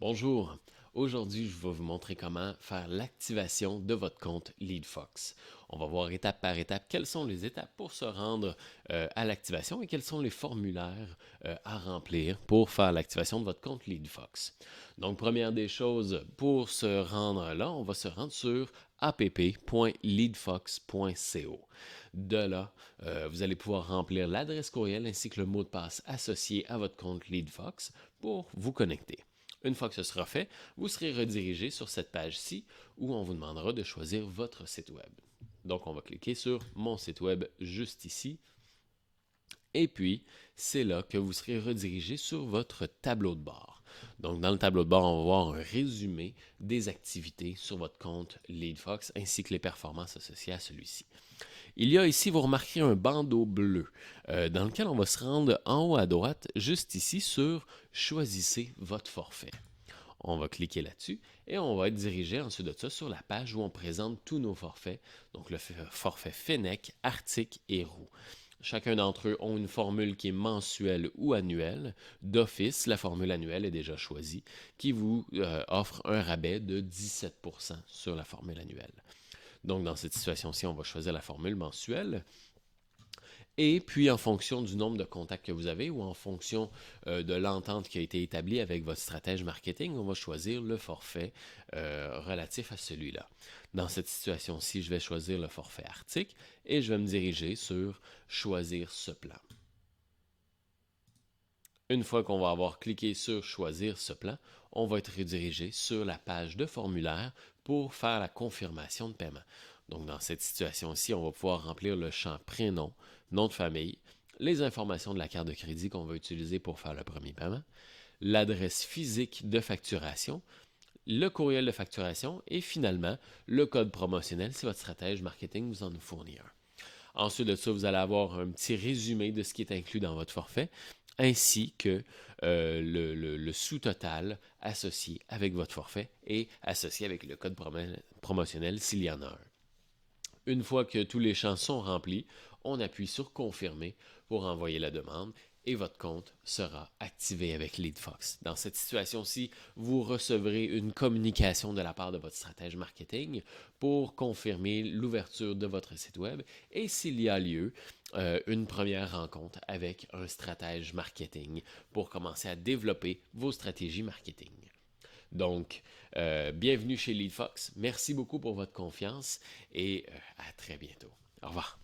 Bonjour, aujourd'hui je vais vous montrer comment faire l'activation de votre compte LeadFox. On va voir étape par étape quelles sont les étapes pour se rendre à l'activation et quels sont les formulaires à remplir pour faire l'activation de votre compte LeadFox. Donc première des choses, pour se rendre là, on va se rendre sur app.leadfox.co. De là, vous allez pouvoir remplir l'adresse courriel ainsi que le mot de passe associé à votre compte LeadFox pour vous connecter. Une fois que ce sera fait, vous serez redirigé sur cette page-ci où on vous demandera de choisir votre site web. Donc, on va cliquer sur mon site web juste ici. Et puis, c'est là que vous serez redirigé sur votre tableau de bord. Donc, dans le tableau de bord, on va voir un résumé des activités sur votre compte LeadFox ainsi que les performances associées à celui-ci. Il y a ici, vous remarquerez un bandeau bleu dans lequel on va se rendre en haut à droite, juste ici, sur Choisissez votre forfait. On va cliquer là-dessus et on va être dirigé ensuite de ça sur la page où on présente tous nos forfaits, donc le forfait Fennec, Arctic et Roux. Chacun d'entre eux ont une formule qui est mensuelle ou annuelle. D'office, la formule annuelle est déjà choisie, qui vous offre un rabais de 17% sur la formule annuelle. Donc, dans cette situation-ci, on va choisir la formule mensuelle. Et puis, en fonction du nombre de contacts que vous avez ou en fonction de l'entente qui a été établie avec votre stratège marketing, on va choisir le forfait relatif à celui-là. Dans cette situation-ci, je vais choisir le forfait Arctique et je vais me diriger sur Choisir ce plan. Une fois qu'on va avoir cliqué sur Choisir ce plan, on va être redirigé sur la page de formulaire pour faire la confirmation de paiement. Donc, dans cette situation-ci, on va pouvoir remplir le champ prénom, nom de famille, les informations de la carte de crédit qu'on va utiliser pour faire le premier paiement, l'adresse physique de facturation, le courriel de facturation et finalement le code promotionnel si votre stratège marketing vous en fournit un. Ensuite de ça, vous allez avoir un petit résumé de ce qui est inclus dans votre forfait, ainsi que le sous-total associé avec votre forfait et associé avec le code promotionnel s'il y en a un. Une fois que tous les champs sont remplis, on appuie sur Confirmer pour envoyer la demande et votre compte sera activé avec LeadFox. Dans cette situation-ci, vous recevrez une communication de la part de votre stratège marketing pour confirmer l'ouverture de votre site web et s'il y a lieu, une première rencontre avec un stratège marketing pour commencer à développer vos stratégies marketing. Donc, bienvenue chez LeadFox. Merci beaucoup pour votre confiance et à très bientôt. Au revoir.